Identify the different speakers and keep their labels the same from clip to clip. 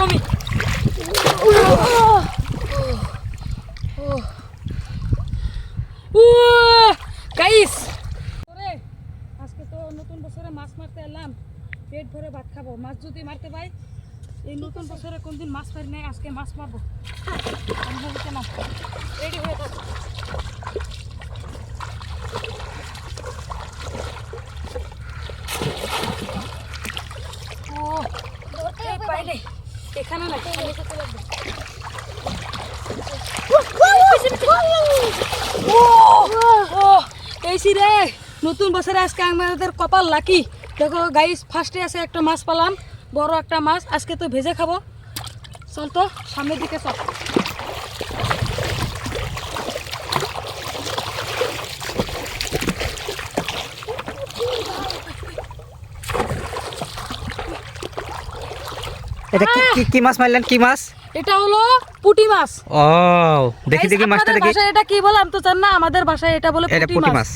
Speaker 1: follow me. Guys আজকে তো নতুন বছরে মাছ মারতে এলাম, পেট ভরে ভাত খাবো। মাছ যদি মারতে পাই, এই নতুন বছরে কোনদিন মাছ মারি নাই, আজকে মাছ মারবো। রেডি হয়ে থাকো। পাইলে এখানে না লাগবে। এইছি রে, নতুন বছরে আজকে আমাদের কপাল লাকি। দেখো গাইস, ফার্স্টে আছে একটা মাছ পালাম, বড় একটা মাছ। আজকে তো ভেজে খাবো। চল তো সামনের দিকে চল।
Speaker 2: এটা কি মাছ মারলেন? কি মাছ?
Speaker 1: এটা হলো পুঁটি মাছ।
Speaker 2: ও দেখি মাছটা দেখি।
Speaker 1: ভাষায় এটা কি বলে আমি তো জানি না, আমাদের ভাষায় এটা বলে পুঁটি মাছ।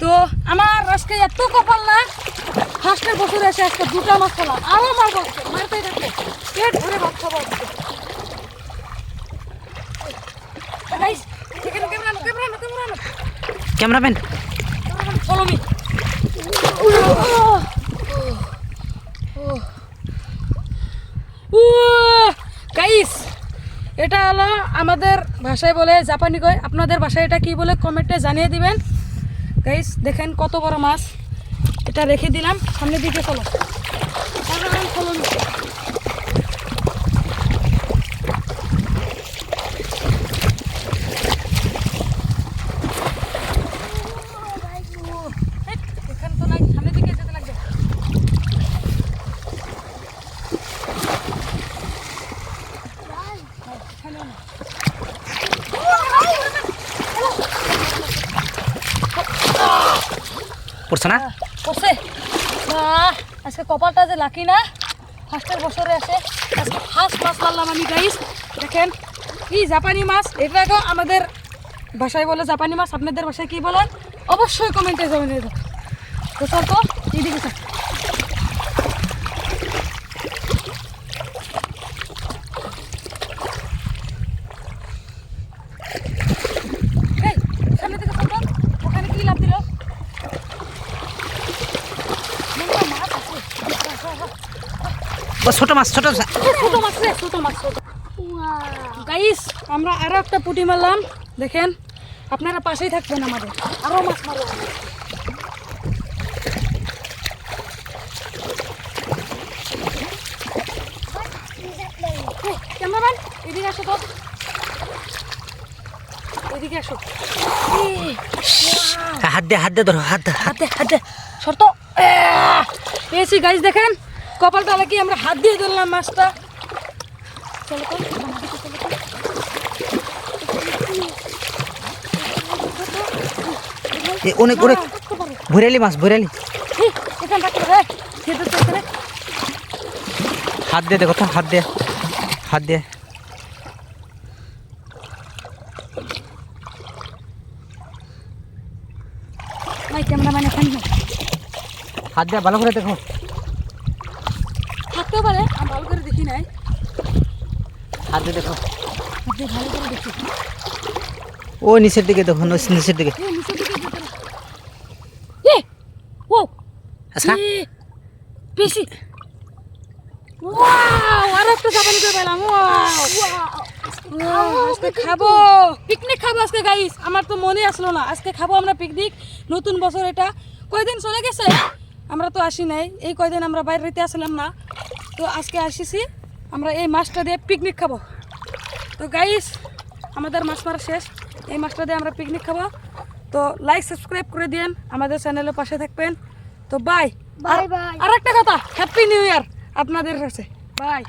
Speaker 1: তো আমার আজকে এত কপাল না, ফার্স্টের বছরে এসে আজকে দুটা মাছ পেলাম। আরো মারবো, মারতেই থাকবো, পেট ভরে ভাত খাবো।
Speaker 2: Cameraman
Speaker 1: follow me. গাইস, এটা হলো আমাদের ভাষায় বলে জাপানি কয়, আপনাদের ভাষায় এটা কি বলে কমেন্টে জানিয়ে দিবেন। গাইস দেখেন কত বড় মাছ। এটা রেখে দিলাম, সামনের দিকে চলো। Follow me. এখানে তো নাই, সামনের দিকে যেতে লাগবে।
Speaker 2: পড়ছে না?
Speaker 1: পড়ছে। আজকে কপালটা যে লাকি না, ফার্স্টের বছরে আসে আজকে ফার্স্ট মাছ মারলাম আমি। গাইস দেখেন কি জাপানি মাছ। এটাকেও আমাদের ভাষায় বলে জাপানি মাছ, আপনাদের ভাষায় কি বলে অবশ্যই কমেন্টে জানিয়ে দেবেন। তো চল তো এইদিকে চল। সামনে থেকে চল তো, ওখানে কি লাভ দিল?
Speaker 2: ছোট মাছ।
Speaker 1: গাইস আমরা আরো একটা পুঁটি মারলাম, দেখেন। আপনারা পাশেই থাকবেন, আমাদের আরো মাছ মারলাম। ক্যামেরাম্যান এদিকে আসো তো, এদিকে আসো।
Speaker 2: হাত দে ধরো, হাত দে।
Speaker 1: শর্ত পেয়েছি। গাইস দেখেন কপালটা কি, আমরা হাত দিয়ে ধরলাম মাছটা। চলো তো আমাদেরকে, চলো তো।
Speaker 2: অনেক ভুরালি মাছ, ভুরালি।
Speaker 1: এখানে রাখতে হবে, খেতে তো এখানে।
Speaker 2: হাত দিয়ে দেখো তো, হাত দিয়ে।
Speaker 1: ভাই ক্যামেরাম্যান এখানে না,
Speaker 2: হাত দিয়ে ভালো করে দেখো।
Speaker 1: থাকতেও পারে, আমি ভালো করে দেখি নাই।
Speaker 2: হাত দিয়ে দেখো,
Speaker 1: হাত দিয়ে ভালো করে দেখি।
Speaker 2: ও নিচের দিকে দেখো, নিচের দিকে।
Speaker 1: নিচের দিকে যেতে না। ও
Speaker 2: আচ্ছা
Speaker 1: পেয়েছি। ওয়াও, আর একটা জাপানি করে পেলাম। আজকে খাবো, পিকনিক খাবো আজকে। গাইস আমার তো মনে আসলো না, আজকে খাবো আমরা পিকনিক। নতুন বছর এটা কয়দিন চলে গেছে, আমরা তো আসি নাই। এই কয়দিন আমরা বাইরেতে আসলাম না, তো আজকে আসিছি। আমরা এই মাছটা দিয়ে পিকনিক খাবো। তো গাইস আমাদের মাছ মারা শেষ, এই মাছটা দিয়ে আমরা পিকনিক খাবো। তো লাইক সাবস্ক্রাইব করে দিন, আমাদের চ্যানেলের পাশে থাকবেন। তো বাই। আর একটা কথা, হ্যাপি নিউ ইয়ার আপনাদের কাছে। বাই।